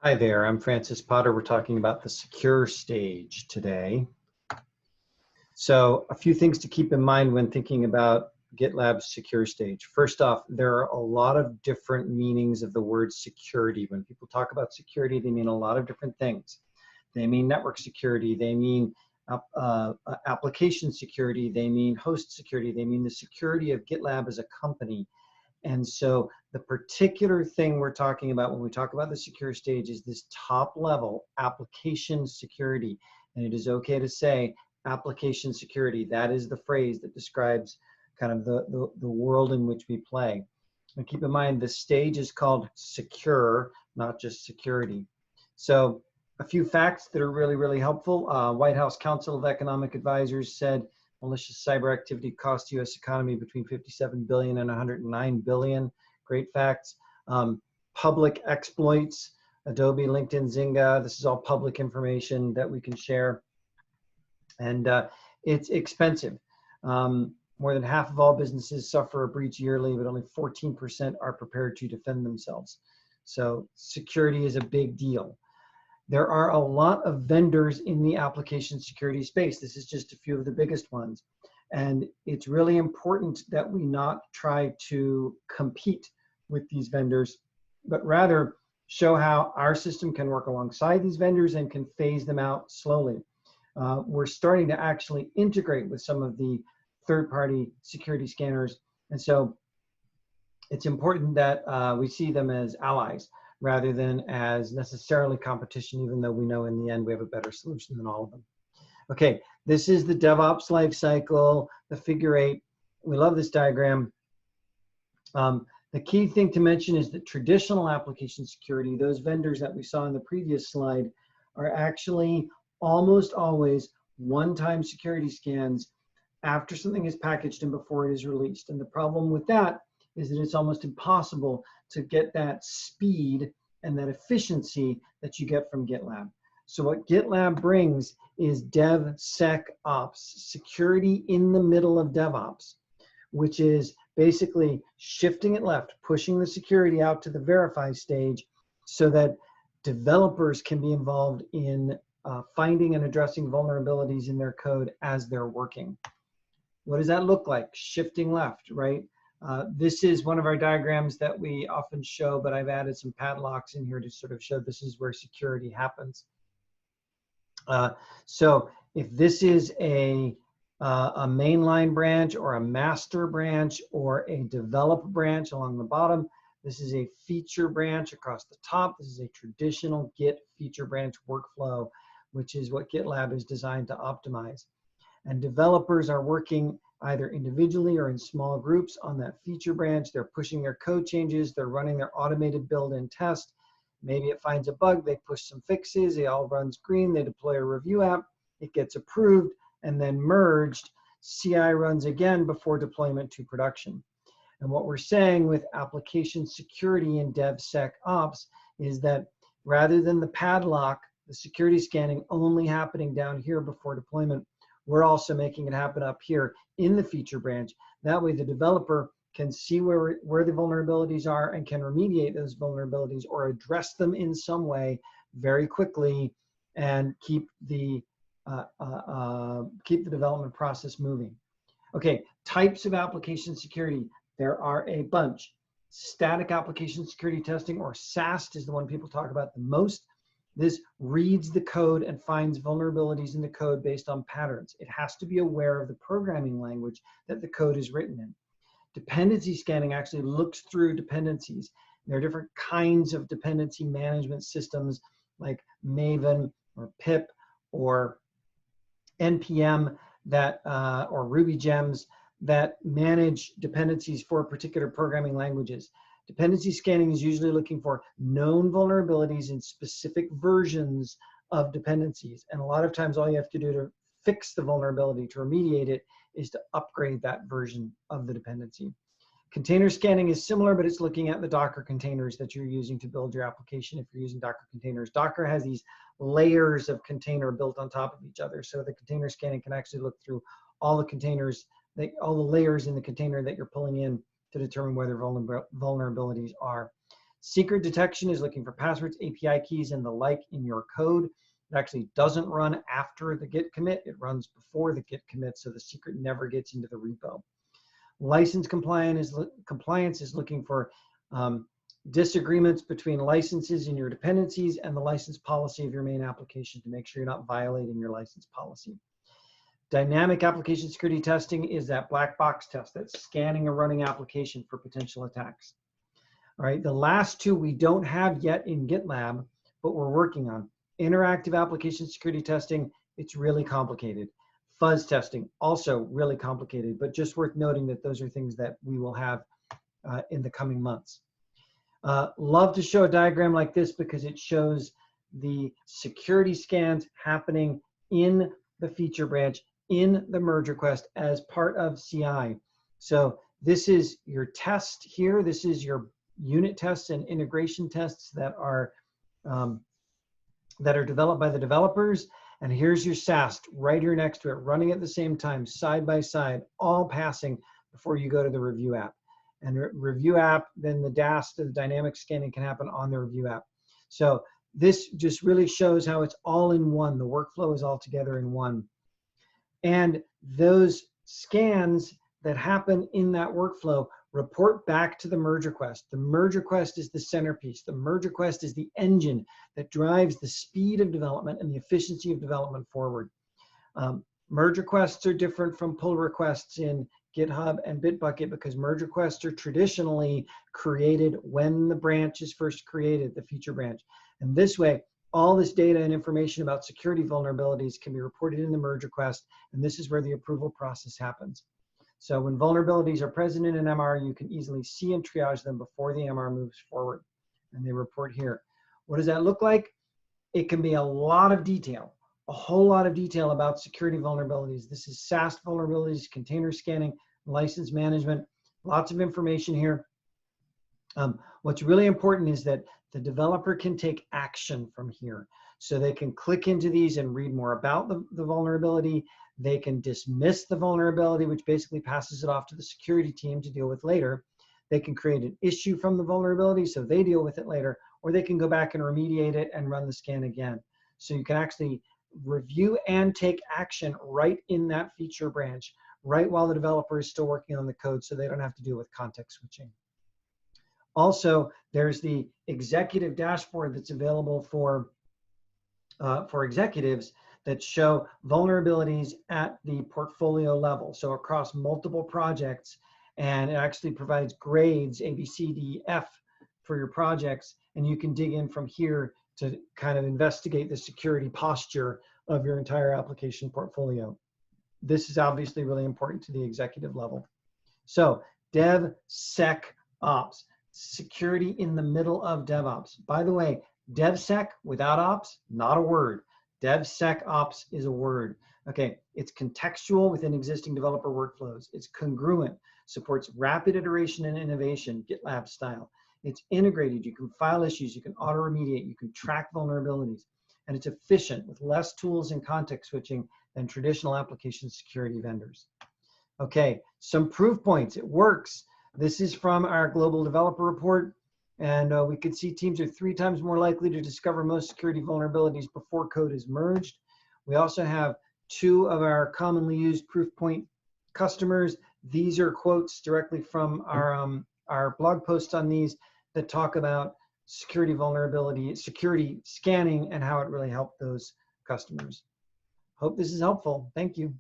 Hi there, I'm Francis Potter. We're talking about the secure stage today. So a few things to keep in mind when thinking about GitLab's secure stage. First off, there are a lot of different meanings of the word security. When people talk about security, they mean a lot of different things. They mean network security, they mean application security, they mean host security, they mean the security of GitLab as a company. And so the particular thing we're talking about when we talk about the secure stage is this top level application security. And it is okay to say application security. That is the phrase that describes kind of the world in which we play. And keep in mind, the stage is called secure, not just security. So a few facts that are really, really helpful. White House Council of Economic Advisors said malicious cyber activity cost the U.S. economy between 57 billion and 109 billion. Great facts. Public exploits, Adobe, LinkedIn, Zynga. This is all public information that we can share. And it's expensive. More than half of all businesses suffer a breach yearly, but only 14% are prepared to defend themselves. So security is a big deal. There are a lot of vendors in the application security space. This is just a few of the biggest ones. And it's really important that we not try to compete with these vendors, but rather show how our system can work alongside these vendors and can phase them out slowly. We're starting to actually integrate with some of the third-party security scanners. And so it's important that we see them as allies, rather than as necessarily competition, even though we know in the end we have a better solution than all of them. Okay, this is the DevOps life cycle, the figure 8. We love this diagram. The key thing to mention is that traditional application security, those vendors that we saw in the previous slide, are actually almost always one-time security scans after something is packaged and before it is released. And the problem with that is that it's almost impossible to get that speed and that efficiency that you get from GitLab. So what GitLab brings is DevSecOps, security in the middle of DevOps, which is basically shifting it left, pushing the security out to the verify stage so that developers can be involved in finding and addressing vulnerabilities in their code as they're working. What does that look like? Shifting left, right? This is one of our diagrams that we often show, but I've added some padlocks in here to sort of show this is where security happens. So if this is a mainline branch or a master branch or a develop branch along the bottom, this is a feature branch across the top. This is a traditional Git feature branch workflow, which is what GitLab is designed to optimize. And developers are working either individually or in small groups on that feature branch. They're pushing their code changes. They're running their automated build and test. Maybe it finds a bug. They push some fixes. It all runs green. They deploy a review app. It gets approved and then merged. CI runs again before deployment to production. And what we're saying with application security in DevSecOps is that rather than the padlock, the security scanning only happening down here before deployment, we're also making it happen up here in the feature branch. That way the developer can see where the vulnerabilities are and can remediate those vulnerabilities or address them in some way very quickly and keep the development process moving. Okay, types of application security. There are a bunch. Static application security testing, or SAST, is the one people talk about the most. This reads the code and finds vulnerabilities in the code based on patterns. It has to be aware of the programming language that the code is written in. Dependency scanning actually looks through dependencies. There are different kinds of dependency management systems like Maven or pip or NPM that, or Ruby gems that manage dependencies for particular programming languages. Dependency scanning is usually looking for known vulnerabilities in specific versions of dependencies. And a lot of times all you have to do to fix the vulnerability, to remediate it, is to upgrade that version of the dependency. Container scanning is similar, but it's looking at the Docker containers that you're using to build your application if you're using Docker containers. Docker has these layers of container built on top of each other. So the container scanning can actually look through all the containers, all the layers in the container that you're pulling in to determine whether vulnerabilities are. Secret detection is looking for passwords, API keys, and the like in your code. It actually doesn't run after the git commit. It runs before the git commit, so the secret never gets into the repo. License compliance is looking for disagreements between licenses in your dependencies and the license policy of your main application to make sure you're not violating your license policy. Dynamic application security testing is that black box test that's scanning a running application for potential attacks. All right, the last two we don't have yet in GitLab, but we're working on. Interactive application security testing, it's really complicated. Fuzz testing, also really complicated, but just worth noting that those are things that we will have in the coming months. Love to show a diagram like this because it shows the security scans happening in the feature branch, in the merge request as part of CI. So this is your test here. This is your unit tests and integration tests that are developed by the developers. And here's your SAST right here next to it, running at the same time, side by side, all passing before you go to the review app. And review app, then the DAST, the dynamic scanning can happen on the review app. So this just really shows how it's all in one. The workflow is all together in one. And those scans that happen in that workflow report back to the merge request. The merge request is the centerpiece. The merge request is the engine that drives the speed of development and the efficiency of development forward. Merge requests are different from pull requests in GitHub and Bitbucket because merge requests are traditionally created when the branch is first created, the feature branch. And this way, all this data and information about security vulnerabilities can be reported in the merge request, and this is where the approval process happens. So when vulnerabilities are present in an MR, you can easily see and triage them before the MR moves forward, and they report here. What does that look like? It can be a lot of detail, a whole lot of detail about security vulnerabilities. This is SAST vulnerabilities, container scanning, license management, lots of information here. What's really important is that the developer can take action from here. So they can click into these and read more about the vulnerability. They can dismiss the vulnerability, which basically passes it off to the security team to deal with later. They can create an issue from the vulnerability, so they deal with it later, or they can go back and remediate it and run the scan again. So you can actually review and take action right in that feature branch, right while the developer is still working on the code, so they don't have to deal with context switching. Also, there's the executive dashboard that's available for executives that show vulnerabilities at the portfolio level, so across multiple projects, and it actually provides grades, A, B, C, D, F, for your projects, and you can dig in from here to kind of investigate the security posture of your entire application portfolio. This is obviously really important to the executive level. So DevSecOps, security in the middle of DevOps. By the way, DevSec without ops, not a word. DevSecOps is a word. Okay, it's contextual within existing developer workflows. It's congruent, supports rapid iteration and innovation, GitLab style. It's integrated, you can file issues, you can auto-remediate, you can track vulnerabilities, and it's efficient with less tools and context switching than traditional application security vendors. Okay, some proof points, it works. This is from our global developer report, and we could see teams are 3 times more likely to discover most security vulnerabilities before code is merged. We also have 2 of our commonly used proof point customers. These are quotes directly from our blog posts on these that talk about security vulnerability, security scanning, and how it really helped those customers. Hope this is helpful. Thank you.